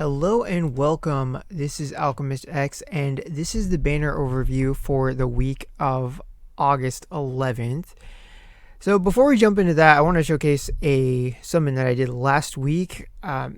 Hello and welcome. This is Alchemistexe, and this is the banner overview for the week of August 11th. So before we jump into that, I want to showcase a summon that I did last week. I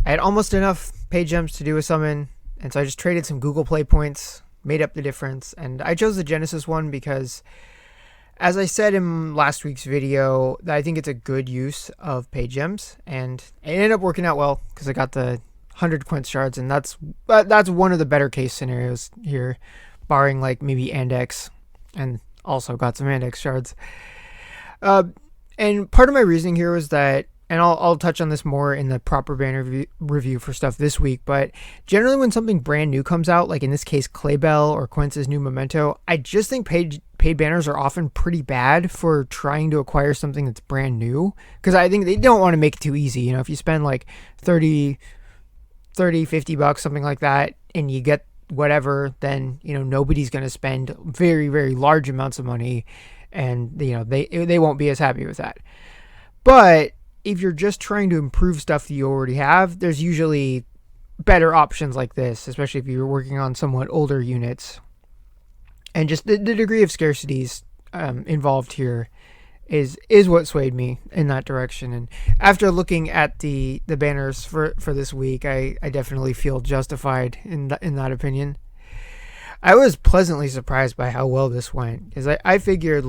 had almost enough page jumps to do a summon, and so I just traded some Google Play points, made up the difference, and I chose the Genesis one because, as I said in last week's video, I think it's a good use of page gems, and it ended up working out well because I got the 100 Quence shards, and that's one of the better case scenarios here, barring like maybe Andex, and also got some Andex shards. And part of my reasoning here was that, and I'll touch on this more in the proper banner review for stuff this week, but generally when something brand new comes out, like in this case Claybell or Quence's new Memento, I just think paid banners are often pretty bad for trying to acquire something that's brand new, because I think they don't want to make it too easy. You know, if you spend like 30 50 bucks, something like that, and you get whatever, then nobody's going to spend very, very large amounts of money, and they won't be as happy with that. But if you're just trying to improve stuff that you already have, there's usually better options like this, especially if you're working on somewhat older units. And just the degree of scarcities involved here is what swayed me in that direction. And after looking at the banners for this week, I definitely feel justified in that opinion. I was pleasantly surprised by how well this went, because I figured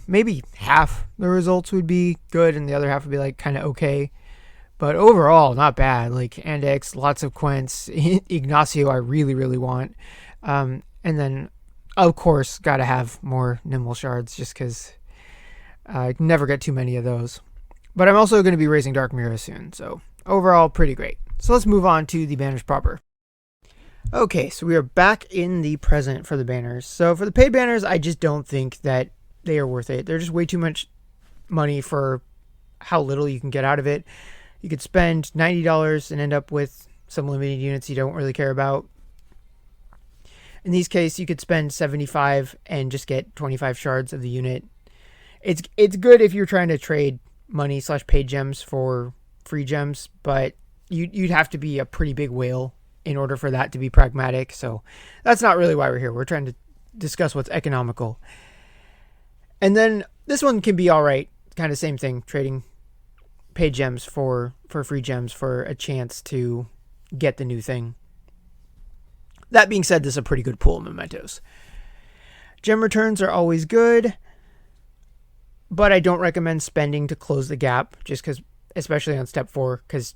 maybe half the results would be good and the other half would be like kind of okay. But overall, not bad. Like Andex, lots of Quence, Ignacio I really, really want. And then, of course, got to have more Nimble shards just because I never get too many of those. But I'm also going to be raising Dark Mirror soon. So overall, pretty great. So let's move on to the banners proper. Okay, so we are back in the present for the banners. So for the paid banners, I just don't think that they are worth it. They're just way too much money for how little you can get out of it. You could spend $90 and end up with some limited units you don't really care about. In these cases, you could spend $75 and just get 25 shards of the unit. It's good if you're trying to trade money / paid gems for free gems, but you'd have to be a pretty big whale in order for that to be pragmatic. So that's not really why we're here. We're trying to discuss what's economical. And then this one can be all right. Kind of same thing, trading paid gems for free gems for a chance to get the new thing. That being said, this is a pretty good pool of mementos. Gem returns are always good, but I don't recommend spending to close the gap, just because, especially on step 4, because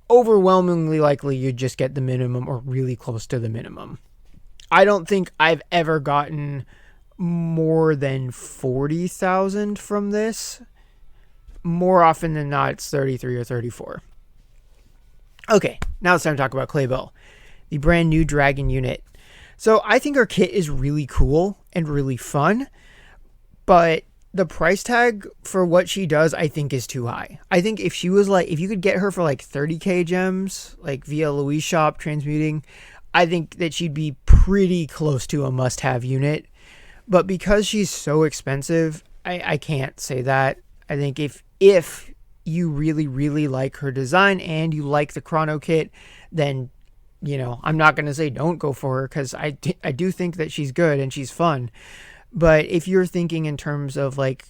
overwhelmingly likely you just get the minimum or really close to the minimum. I don't think I've ever gotten more than 40,000 from this. More often than not, it's 33 or 34. Okay, now it's time to talk about Claybell, the brand new dragon unit. So I think her kit is really cool and really fun, but the price tag for what she does, I think, is too high. I think if you could get her for like 30k gems, like via Louise shop transmuting, I think that she'd be pretty close to a must-have unit. But because she's so expensive, I can't say that. I think if you really, really like her design and you like the Chrono kit, then, I'm not going to say don't go for her, because I do think that she's good and she's fun. But if you're thinking in terms of like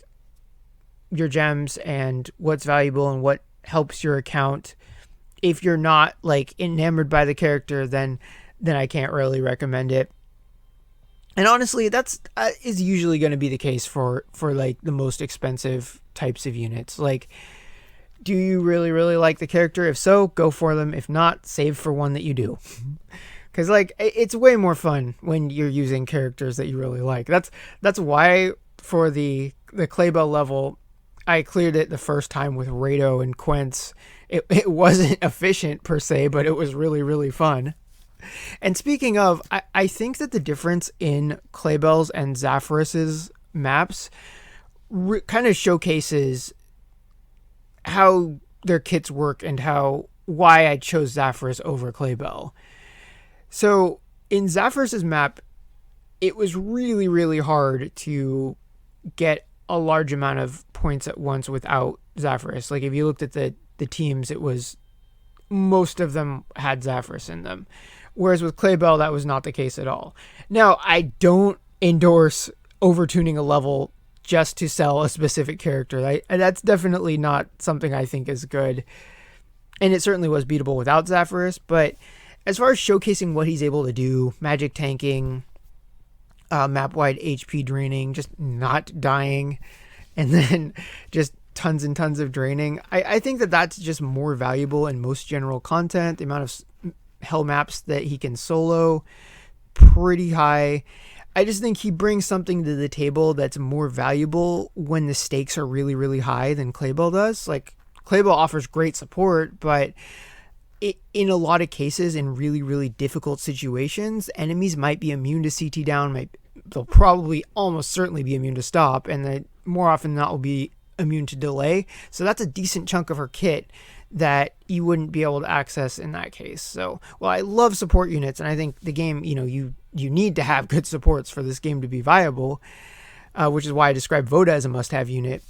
your gems and what's valuable and what helps your account, if you're not like enamored by the character, then I can't really recommend it. And honestly, that's is usually going to be the case for like the most expensive types of units. Like, do you really, really like the character? If so, go for them. If not, save for one that you do. Because like it's way more fun when you're using characters that you really like. That's why for the Claybell level, I cleared it the first time with Rado and Quence. It wasn't efficient per se, but it was really, really fun. And speaking of, I think that the difference in Claybell's and Zafaros's maps kind of showcases how their kits work and why I chose Zafaros over Claybell. So in Zafaros's map, it was really, really hard to get a large amount of points at once without Zafaros. Like if you looked at the the teams, it was most of them had Zaphras in them. Whereas with Claybell, that was not the case at all. Now, I don't endorse overtuning a level just to sell a specific character. That's definitely not something I think is good. And it certainly was beatable without Zaphras. But as far as showcasing what he's able to do, magic tanking, map-wide HP draining, just not dying, and then just tons and tons of draining, I think that that's just more valuable in most general content. The amount of hell maps that he can solo, pretty high. I just think he brings something to the table that's more valuable when the stakes are really, really high than Claybell does. Like, Claybell offers great support, but in a lot of cases, in really, really difficult situations, enemies might be immune to CT down. They'll probably almost certainly be immune to stop, and they more often than not will be immune to delay. So that's a decent chunk of her kit that you wouldn't be able to access in that case. So, well, I love support units, and I think the game, you need to have good supports for this game to be viable, which is why I describe Voda as a must-have unit.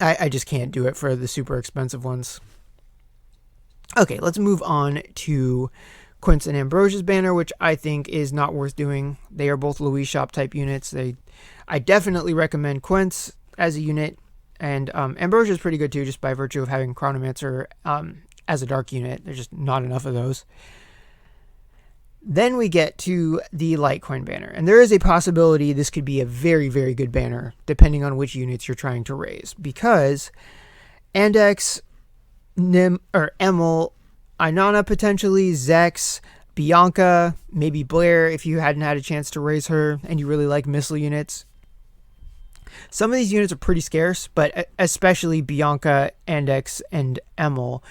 I just can't do it for the super expensive ones. Okay, let's move on to Quence and Ambrosia's banner, which I think is not worth doing. They are both Louis shop type units. I definitely recommend Quence as a unit, and Ambrosia is pretty good too, just by virtue of having Chronomancer as a dark unit. There's just not enough of those. Then we get to the Litecoin banner, and there is a possibility this could be a very, very good banner, depending on which units you're trying to raise, because Andex, Emil, Inanna potentially, Zex, Bianca, maybe Blair if you hadn't had a chance to raise her and you really like missile units. Some of these units are pretty scarce, but especially Bianca, Andex, and Emil.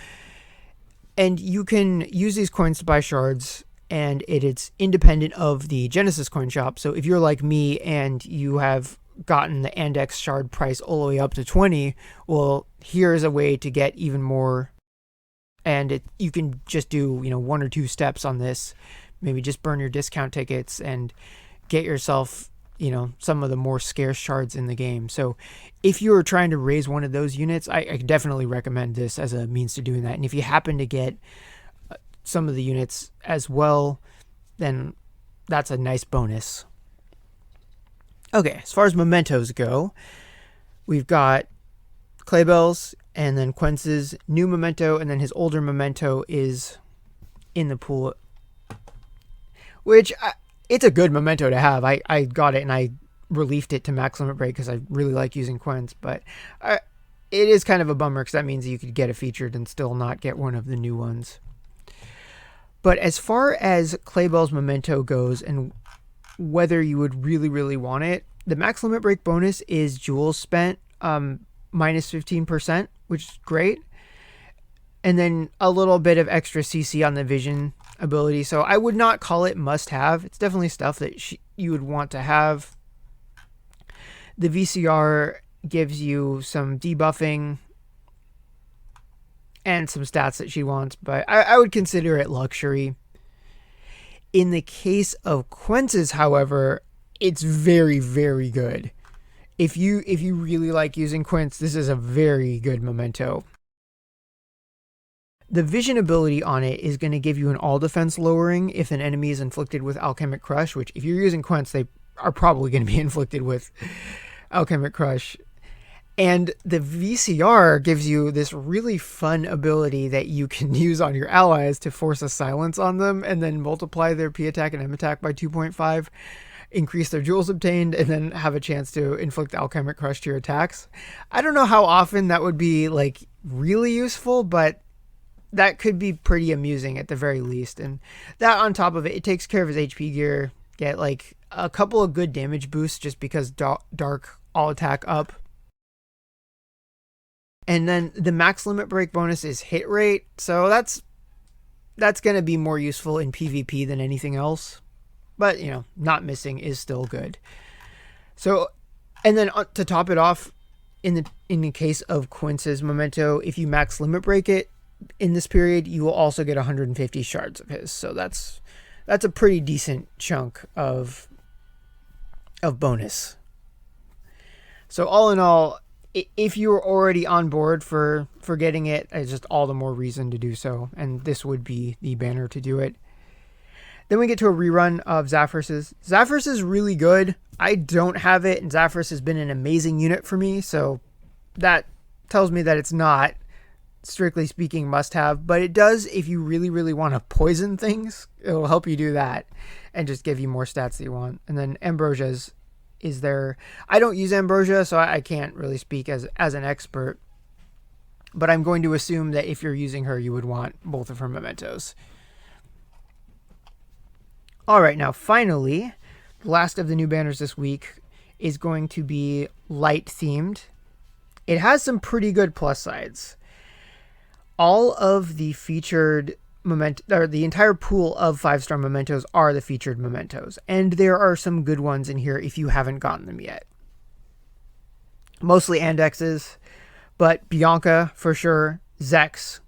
And you can use these coins to buy shards, and it's independent of the Genesis coin shop. So if you're like me and you have gotten the Andex shard price all the way up to 20, well, here's a way to get even more. And you can just do, one or two steps on this. Maybe just burn your discount tickets and get yourself, some of the more scarce shards in the game. So if you're trying to raise one of those units, I definitely recommend this as a means to doing that. And if you happen to get some of the units as well, then that's a nice bonus. Okay, as far as mementos go, we've got Claybell's and then Quence's new memento, and then his older memento is in the pool, which it's a good memento to have. I got it and I reliefed it to max limit break because I really like using Quence, but it is kind of a bummer because that means you could get it featured and still not get one of the new ones. But as far as Claybell's memento goes and whether you would really, really want it, the max limit break bonus is jewels spent minus 15%, which is great. And then a little bit of extra CC on the vision ability. So I would not call it must have. It's definitely stuff that you would want to have. The VCR gives you some debuffing and some stats that she wants, but I would consider it luxury. In the case of Quence's, however, it's very, very good. If you really like using Quence, this is a very good memento. The vision ability on it is going to give you an all defense lowering if an enemy is inflicted with Alchemic Crush, which if you're using Quence, they are probably going to be inflicted with Alchemic Crush. And the VCR gives you this really fun ability that you can use on your allies to force a silence on them and then multiply their P attack and M attack by 2.5, increase their jewels obtained, and then have a chance to inflict Alchemic Crush to your attacks. I don't know how often that would be really useful, but that could be pretty amusing at the very least. And that on top of it, it takes care of his HP gear. Get a couple of good damage boosts just because Dark all attack up. And then the max limit break bonus is hit rate. So that's going to be more useful in PvP than anything else. But, not missing is still good. So, and then to top it off, in the case of Quence's memento, if you max limit break it in this period, you will also get 150 shards of his. So that's a pretty decent chunk of bonus. So all in all, if you're already on board for getting it, it's just all the more reason to do so. And this would be the banner to do it. Then we get to a rerun of Zaphyrus's. Zaphyrus is really good. I don't have it, and Zaphyrus has been an amazing unit for me, so that tells me that it's not, strictly speaking, must have. But it does, if you really, really want to poison things, it'll help you do that and just give you more stats that you want. And then Ambrosia's is there. I don't use Ambrosia, so I can't really speak as an expert. But I'm going to assume that if you're using her, you would want both of her mementos. All right, now finally, the last of the new banners this week is going to be light themed. It has some pretty good plus sides. All of the featured memento, or the entire pool of 5-star mementos, are the featured mementos, and there are some good ones in here if you haven't gotten them yet. Mostly Andexes, but Bianca for sure, Zex,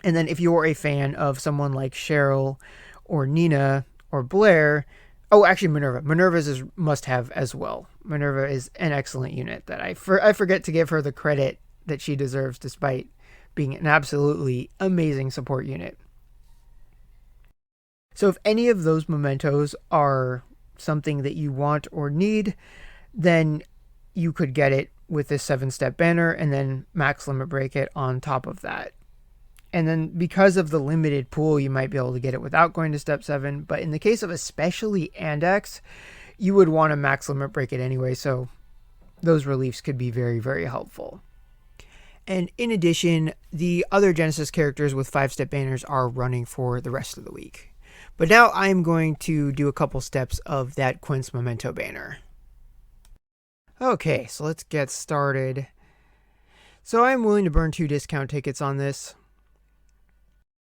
and then if you're a fan of someone like Cheryl or Nina or Blair, oh, actually Minerva. Minerva's is must-have as well. Minerva is an excellent unit that I forget to give her the credit that she deserves, despite being an absolutely amazing support unit. So if any of those mementos are something that you want or need, then you could get it with this 7-step banner and then max limit break it on top of that. And then because of the limited pool, you might be able to get it without going to step 7. But in the case of especially Andex, you would want to max limit break it anyway. So those reliefs could be very, very helpful. And in addition, the other Genesis characters with 5-step banners are running for the rest of the week. But now I'm going to do a couple steps of that Quence Memento banner. Okay, so let's get started. So I'm willing to burn 2 discount tickets on this.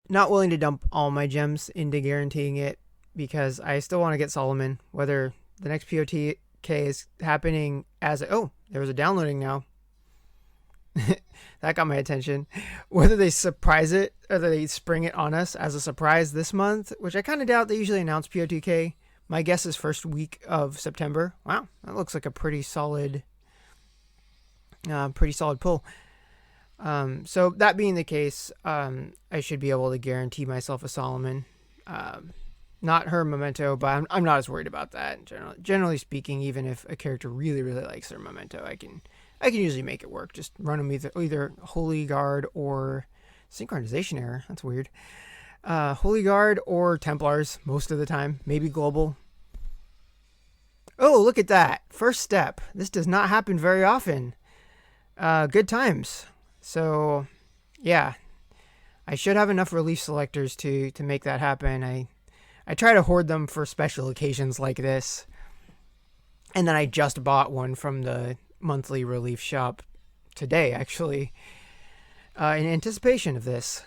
Not willing to dump all my gems into guaranteeing it, because I still want to get Solomon, whether the next POTK is happening as oh, there was a downloading now. That got my attention. Whether they surprise it or they spring it on us as a surprise this month, which I kind of doubt. They usually announce POTK. My guess is first week of September. Wow, that looks like a pretty solid pull. So that being the case, I should be able to guarantee myself a Solomon. Not her memento, but I'm not as worried about that. Generally speaking, even if a character really, really likes their memento, I can usually make it work. Just run them either Holy Guard or Synchronization Error. That's weird. Holy Guard or Templars most of the time. Maybe Global. Oh, look at that. First step. This does not happen very often. Good times. So, yeah. I should have enough relief selectors to make that happen. I try to hoard them for special occasions like this. And then I just bought one from the monthly relief shop today, actually, in anticipation of this.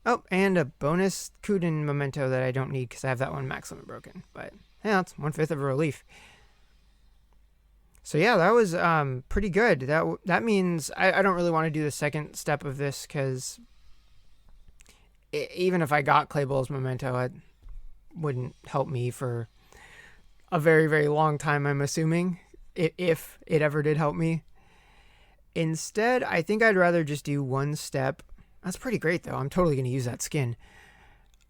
Oh, and a bonus Kuden memento that I don't need because I have that one max limit broken. But yeah, it's 1/5 of a relief. So yeah, that was pretty good. That means I don't really want to do the second step of this, because even if I got Claybell's memento, it wouldn't help me for a very, very long time, I'm assuming, if it ever did help me. Instead, I think I'd rather just do one step. That's pretty great, though. I'm totally going to use that skin.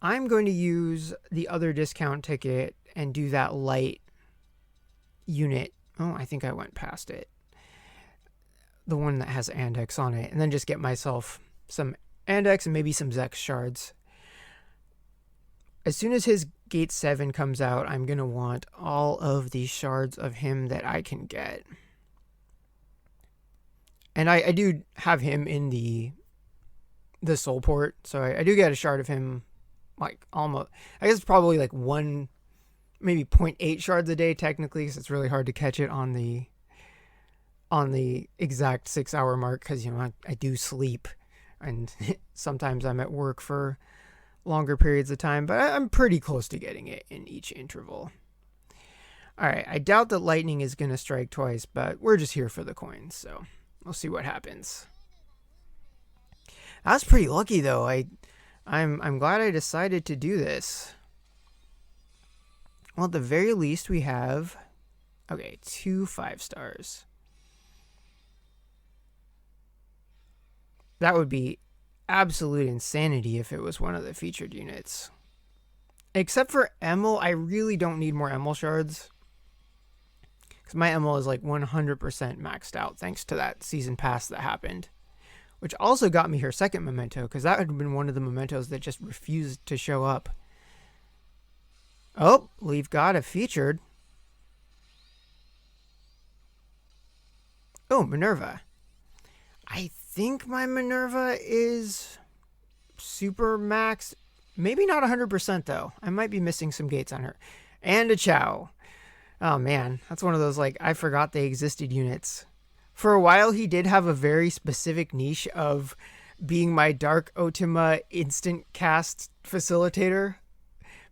I'm going to use the other discount ticket and do that light unit. Oh, I think I went past it. The one that has Andex on it. And then just get myself some Andex and maybe some Zex shards. As soon as his Gate 7 comes out, I'm going to want all of these shards of him that I can get. And I do have him in the soul port. So I do get a shard of him, like almost, I guess probably like maybe 0.8 shards a day technically, because it's really hard to catch it on the exact 6-hour mark, because I do sleep, and sometimes I'm at work for longer periods of time, but I'm pretty close to getting it in each interval. All right, I doubt that lightning is going to strike twice, but we're just here for the coins, so we'll see what happens. I was pretty lucky though. I'm glad I decided to do this. Well, at the very least, we have Okay, 2 5-stars. That would be absolute insanity if it was one of the featured units. Except for Emil, I really don't need more Emil shards. Because my Emil is like 100% maxed out thanks to that season pass that happened. Which also got me her second memento, because that had been one of the mementos that just refused to show up. Oh, we've got a featured. Oh, Minerva. I think my Minerva is super max. Maybe not 100% though. I might be missing some gates on her. And a Chow. Oh man, that's one of those like I forgot they existed units. For a while, he did have a very specific niche of being my Dark Ultima instant cast facilitator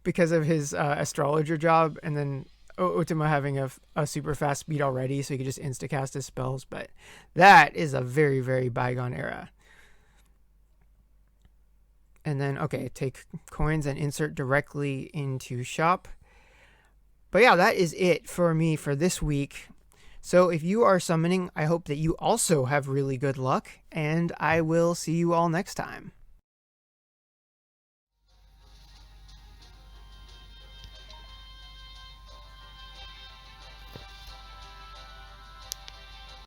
because of his astrologer job, and then Ultima having a super fast speed already, so he could just insta cast his spells. But that is a very, very bygone era. And then, okay, take coins and insert directly into shop. But yeah, that is it for me for this week. So if you are summoning, I hope that you also have really good luck, and I will see you all next time.